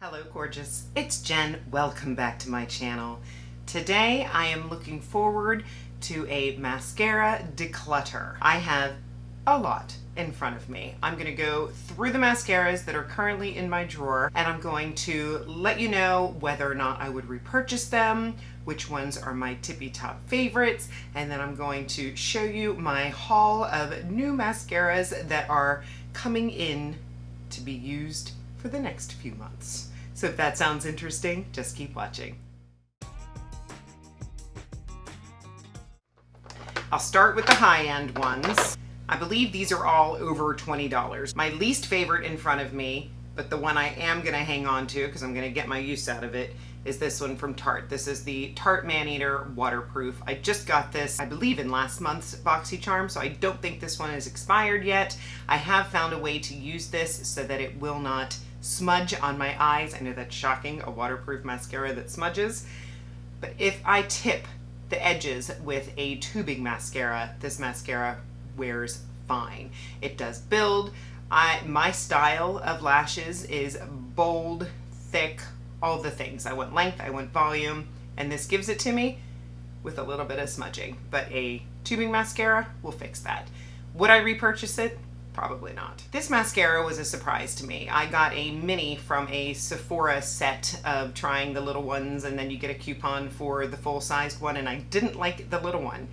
Hello gorgeous, it's Jen. Welcome back to my channel. Today I am looking forward to a mascara declutter. I have a lot in front of me. I'm going to go through the mascaras that are currently in my drawer and I'm going to let you know whether or not I would repurchase them, which ones are my tippy top favorites, and then I'm going to show you my haul of new mascaras that are coming in to be used for the next few months. So if that sounds interesting, just keep watching. I'll start with the high-end ones. I believe these are all over $20. My least favorite in front of me, but the one I am gonna hang on to because I'm gonna get my use out of it, is this one from Tarte. This is the Tarte Maneater Waterproof. I just got this, I believe, in last month's BoxyCharm, so I don't think this one is expired yet. I have found a way to use this so that it will not smudge on my eyes. I know that's shocking, a waterproof mascara that smudges, but if I tip the edges with a tubing mascara, this mascara wears fine. It does build. My style of lashes is bold, thick, all the things. I want length, I want volume, and this gives it to me with a little bit of smudging, but a tubing mascara will fix that. Would I repurchase it? Probably not. This mascara was a surprise to me. I got a mini from a Sephora set of trying the little ones, and then you get a coupon for the full-sized one, and I didn't like the little one.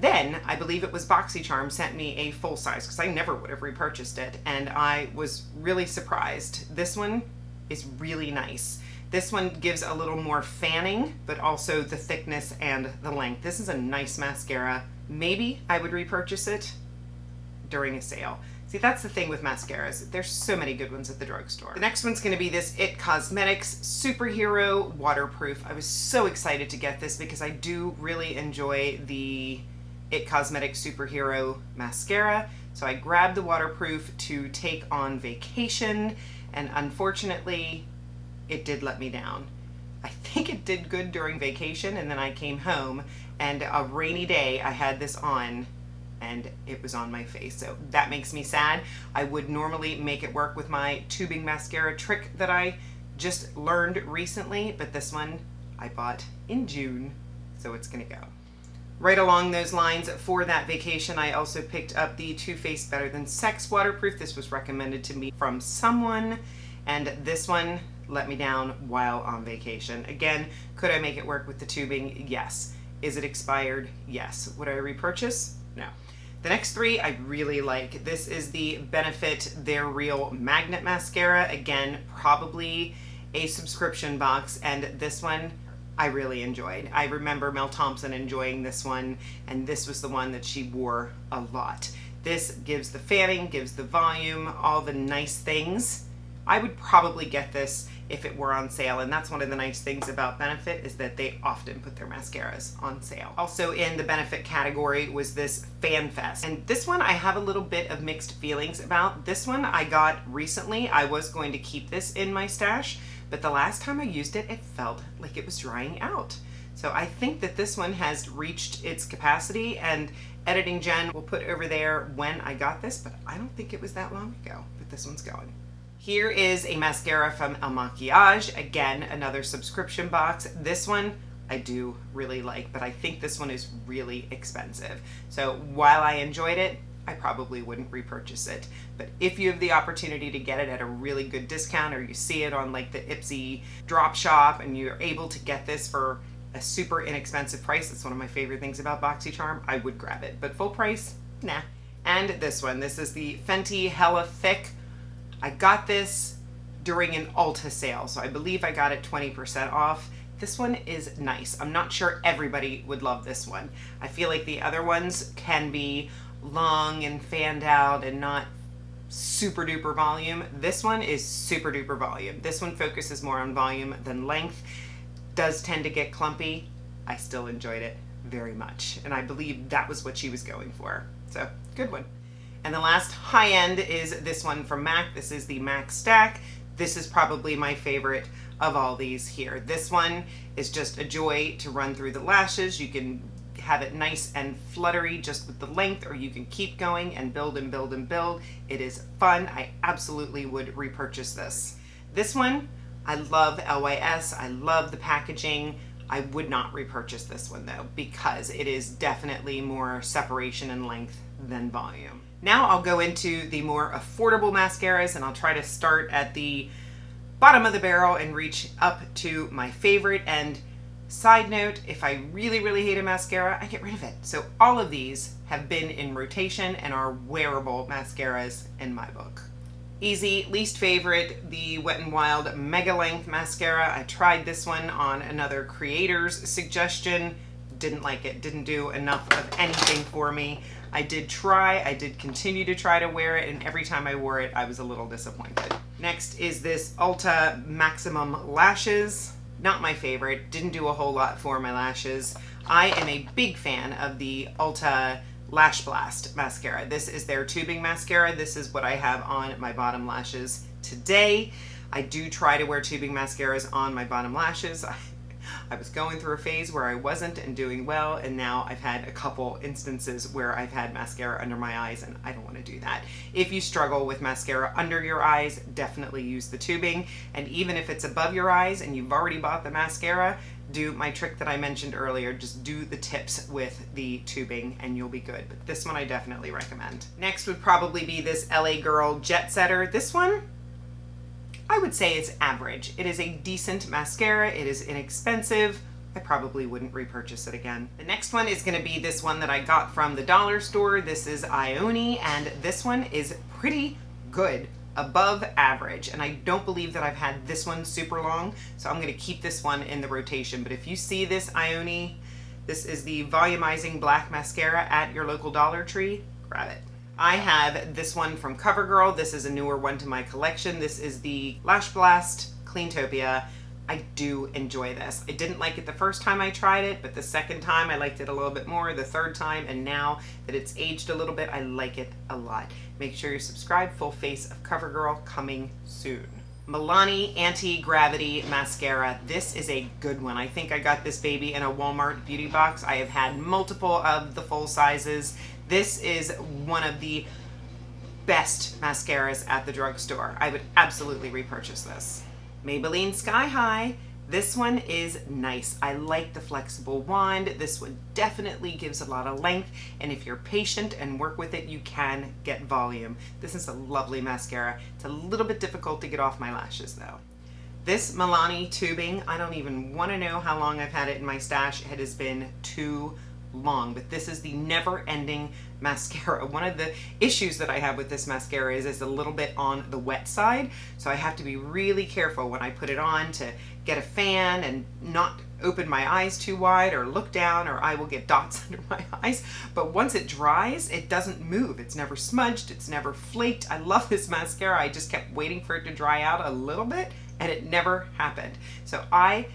Then, I believe it was BoxyCharm sent me a full size, because I never would have repurchased it, and I was really surprised. This one is really nice. This one gives a little more fanning, but also the thickness and the length. This is a nice mascara. Maybe I would repurchase it during a sale. See, that's the thing with mascaras. There's so many good ones at the drugstore. The next one's gonna be this IT Cosmetics Superhero Waterproof. I was so excited to get this because I do really enjoy the IT Cosmetics Superhero Mascara. So I grabbed the waterproof to take on vacation, and unfortunately, it did let me down. I think it did good during vacation, and then I came home, and a rainy day I had this on, and it was on my face. So that makes me sad. I would normally make it work with my tubing mascara trick that I just learned recently, but this one I bought in June, so it's gonna go. Right along those lines, for that vacation, I also picked up the Too Faced Better Than Sex Waterproof. This was recommended to me from someone, and this one let me down while on vacation. Again, could I make it work with the tubing? Yes. Is it expired? Yes. Would I repurchase? No. The next three I really like. This is the Benefit They're Real Magnet Mascara. Again, probably a subscription box, and this one I really enjoyed. I remember Mel Thompson enjoying this one, and this was the one that she wore a lot. This gives the fanning, gives the volume, all the nice things. I would probably get this if it were on sale, and that's one of the nice things about Benefit, is that they often put their mascaras on sale. Also in the Benefit category was this Fan Fest, and this one I have a little bit of mixed feelings about. This one I got recently. I was going to keep this in my stash, but the last time I used it, it felt like it was drying out. So I think that this one has reached its capacity, and Editing Jen will put over there when I got this, but I don't think it was that long ago, but this one's going. Here is a mascara from El Maquillage. Again, another subscription box. This one I do really like, but I think this one is really expensive. So while I enjoyed it, I probably wouldn't repurchase it. But if you have the opportunity to get it at a really good discount, or you see it on like the Ipsy drop shop and you're able to get this for a super inexpensive price, that's one of my favorite things about BoxyCharm, I would grab it. But full price, nah. And this one, this is the Fenty Hella Thick. I got this during an Ulta sale, so I believe I got it 20% off. This one is nice. I'm not sure everybody would love this one. I feel like the other ones can be long and fanned out and not super duper volume. This one is super duper volume. This one focuses more on volume than length. Does tend to get clumpy. I still enjoyed it very much, and I believe that was what she was going for. So, good one. And the last high end is this one from MAC. This is the MAC Stack. This is probably my favorite of all these here. This one is just a joy to run through the lashes. You can have it nice and fluttery just with the length, or you can keep going and build and build and build. It is fun. I absolutely would repurchase this. This one I love LYS. I love the packaging. I would not repurchase this one though, because it is definitely more separation and length than volume. Now I'll go into the more affordable mascaras, and I'll try to start at the bottom of the barrel and reach up to my favorite. And side note, if I really, really hate a mascara, I get rid of it. So all of these have been in rotation and are wearable mascaras in my book. Easy, least favorite, the Wet n Wild Mega Length Mascara. I tried this one on another creator's suggestion. Didn't like it, didn't do enough of anything for me. I did continue to try to wear it, and every time I wore it, I was a little disappointed. Next is this Ulta Maximum Lashes. Not my favorite, didn't do a whole lot for my lashes. I am a big fan of the Ulta Lash Blast mascara. This is their tubing mascara. This is what I have on my bottom lashes today. I do try to wear tubing mascaras on my bottom lashes. I was going through a phase where I wasn't and doing well, and now I've had a couple instances where I've had mascara under my eyes, and I don't want to do that. If you struggle with mascara under your eyes, definitely use the tubing. And even if it's above your eyes and you've already bought the mascara, do my trick that I mentioned earlier. Just do the tips with the tubing and you'll be good. But this one I definitely recommend. Next would probably be this LA Girl Jetsetter. This one, I would say it's average. It is a decent mascara. It is inexpensive. I probably wouldn't repurchase it again. The next one is going to be this one that I got from the dollar store. This is Ioni, and this one is pretty good, above average. And I don't believe that I've had this one super long, so I'm going to keep this one in the rotation. But if you see this Ioni, this is the Volumizing Black Mascara at your local Dollar Tree, grab it. I have this one from Covergirl. This is a newer one to my collection. This is the Lash Blast Cleantopia. I do enjoy this. I didn't like it the first time I tried it, but the second time I liked it a little bit more, the third time, and now that it's aged a little bit, I like it a lot. Make sure you're subscribed. Full face of Covergirl coming soon. Milani Anti-Gravity Mascara. This is a good one. I think I got this baby in a Walmart beauty box. I have had multiple of the full sizes. This is one of the best mascaras at the drugstore. I would absolutely repurchase this. Maybelline Sky High. This one is nice. I like the flexible wand. This one definitely gives a lot of length, and if you're patient and work with it, you can get volume. This is a lovely mascara. It's a little bit difficult to get off my lashes though. This Milani tubing, I don't even want to know how long I've had it in my stash. It has been too long, but this is the never-ending mascara. One of the issues that I have with this mascara is it's a little bit on the wet side, so I have to be really careful when I put it on to get a fan and not open my eyes too wide or look down, or I will get dots under my eyes. But once it dries, it doesn't move. It's never smudged, it's never flaked. I love this mascara. I just kept waiting for it to dry out a little bit, and it never happened. So I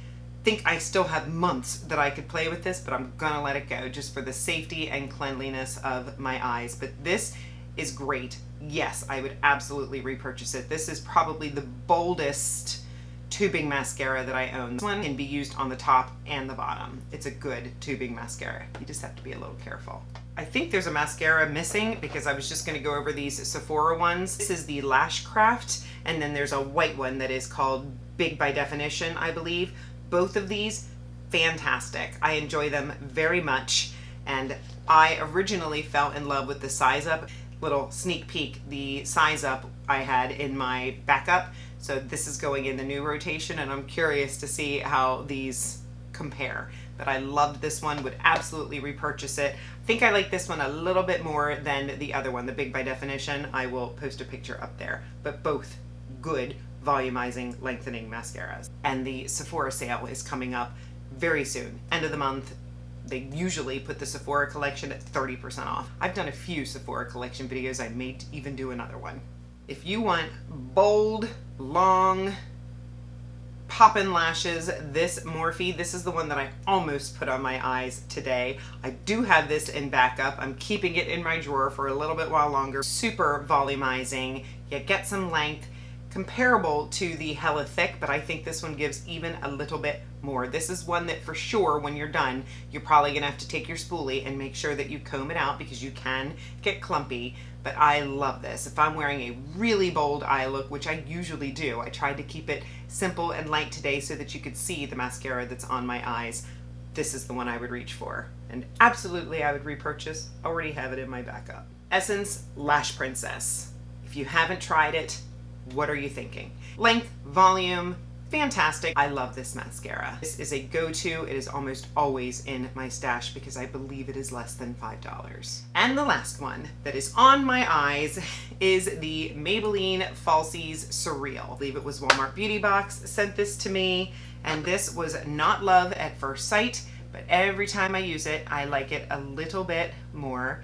think I still have months that I could play with this, but I'm gonna let it go just for the safety and cleanliness of my eyes. But this is great. Yes, I would absolutely repurchase it. This is probably the boldest tubing mascara that I own. This one can be used on the top and the bottom. It's a good tubing mascara. You just have to be a little careful. I think there's a mascara missing because I was just gonna go over these Sephora ones. This is the Lash Craft, and then there's a white one that is called Big by Definition, I believe. Both of these, fantastic. I enjoy them very much, and I originally fell in love with the Size Up. Little sneak peek, the Size Up I had in my backup, so this is going in the new rotation, and I'm curious to see how these compare. But I loved this one, would absolutely repurchase it. I think I like this one a little bit more than the other one, the Big by Definition. I will post a picture up there, but both good volumizing, lengthening mascaras. And the Sephora sale is coming up very soon. End of the month. They usually put the Sephora collection at 30% off. I've done a few Sephora collection videos. I may even do another one. If you want bold, long, poppin' lashes, this Morphe, this is the one that I almost put on my eyes today. I do have this in backup. I'm keeping it in my drawer for a little bit while longer. Super volumizing. You get some length. comparable to the Hella Thick, but I think this one gives even a little bit more. This is one that for sure when you're done, you're probably gonna have to take your spoolie and make sure that you comb it out because you can get clumpy, but I love this. If I'm wearing a really bold eye look, which I usually do, I tried to keep it simple and light today so that you could see the mascara that's on my eyes. This is the one I would reach for. And absolutely I would repurchase, already have it in my backup. Essence Lash Princess. If you haven't tried it, what are you thinking? Length, volume, fantastic. I love this mascara. This is a go-to. It is almost always in my stash because I believe it is less than $5. And the last one that is on my eyes is the Maybelline Falsies Surreal. I believe it was Walmart Beauty Box sent this to me, and this was not love at first sight, but every time I use it, I like it a little bit more.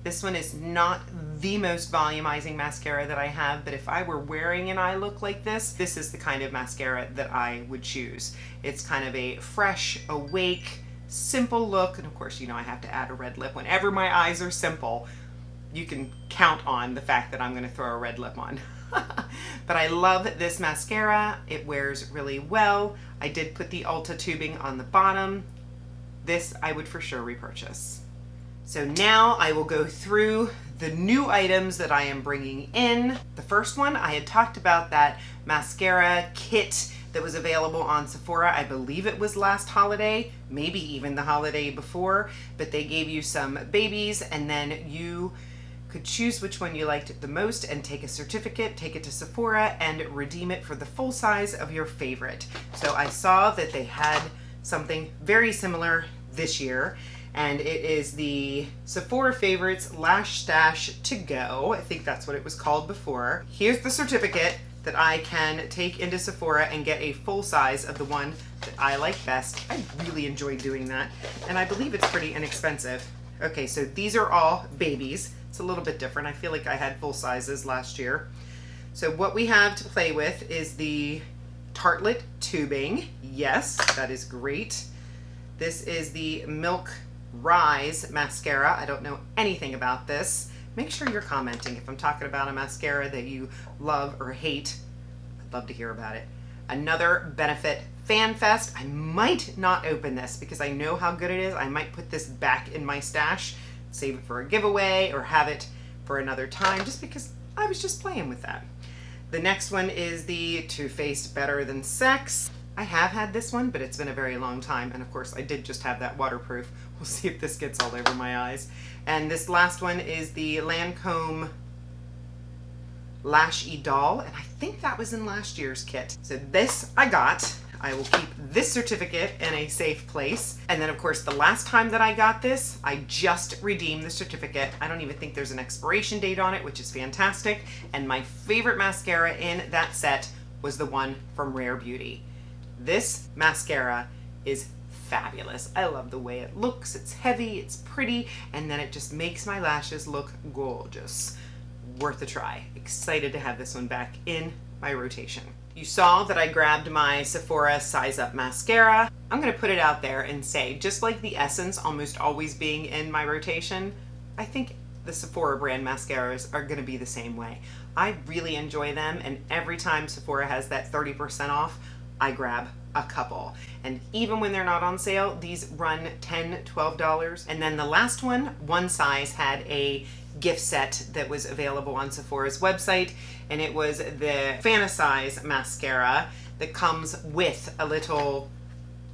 This one is not the most volumizing mascara that I have, but if I were wearing an eye look like this is the kind of mascara that I would choose. It's kind of a fresh, awake, simple look, and of course, you know, I have to add a red lip. Whenever my eyes are simple, you can count on the fact that I'm gonna throw a red lip on. But I love this mascara. It wears really well. I did put the Ulta tubing on the bottom. This I would for sure repurchase. So now I will go through the new items that I am bringing in. The first one, I had talked about that mascara kit that was available on Sephora. I believe it was last holiday, maybe even the holiday before, but they gave you some babies and then you could choose which one you liked the most and take a certificate, take it to Sephora and redeem it for the full size of your favorite. So I saw that they had something very similar this year, and it is the Sephora Favorites Lash Stash to Go. I think that's what it was called before. Here's the certificate that I can take into Sephora and get a full size of the one that I like best. I really enjoy doing that, and I believe it's pretty inexpensive. Okay, so these are all babies. It's a little bit different. I feel like I had full sizes last year. So what we have to play with is the Tartelette tubing. Yes, that is great. This is the Milk Rise mascara. I don't know anything about this. Make sure you're commenting if I'm talking about a mascara that you love or hate. I'd love to hear about it. Another Benefit Fan Fest. I might not open this because I know how good it is. I might put this back in my stash, save it for a giveaway or have it for another time just because I was just playing with that. The next one is the Too Faced Better Than Sex. I have had this one, but it's been a very long time. And of course I did just have that waterproof. We'll see if this gets all over my eyes. And this last one is the Lancome Lash Idol. And I think that was in last year's kit. So this I got. I will keep this certificate in a safe place. And then of course, the last time that I got this, I just redeemed the certificate. I don't even think there's an expiration date on it, which is fantastic. And my favorite mascara in that set was the one from Rare Beauty. This mascara is fabulous. I love the way it looks. It's heavy, it's pretty, and then it just makes my lashes look gorgeous. Worth a try. Excited to have this one back in my rotation. You saw that I grabbed my Sephora Size Up mascara. I'm gonna put it out there and say, just like the Essence almost always being in my rotation, I think the Sephora brand mascaras are gonna be the same way. I really enjoy them, and every time Sephora has that 30% off, I grab a couple. And even when they're not on sale, these run $10, $12. And then the last one size, had a gift set that was available on Sephora's website, and it was the Fantasize mascara that comes with a little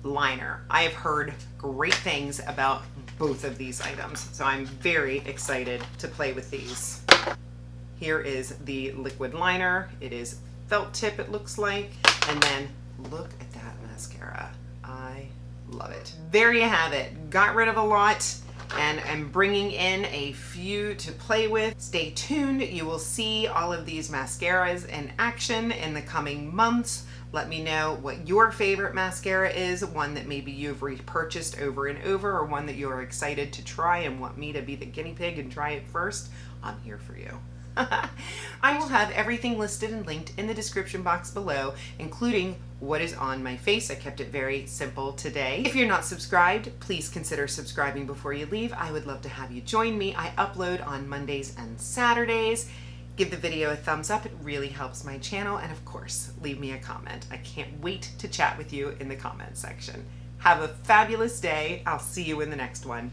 liner. I have heard great things about both of these items, so I'm very excited to play with these. Here is the liquid liner. It is felt tip, it looks like, and then look at that mascara. I love it. There you have it. Got rid of a lot and I'm bringing in a few to play with. Stay tuned. You will see all of these mascaras in action in the coming months. Let me know what your favorite mascara is, one that maybe you've repurchased over and over, or one that you're excited to try and want me to be the guinea pig and try it first. I'm here for you. I will have everything listed and linked in the description box below, including what is on my face. I kept it very simple today. If you're not subscribed, please consider subscribing before you leave. I would love to have you join me. I upload on Mondays and Saturdays. Give the video a thumbs up, it really helps my channel, and of course, leave me a comment. I can't wait to chat with you in the comment section. Have a fabulous day. I'll see you in the next one.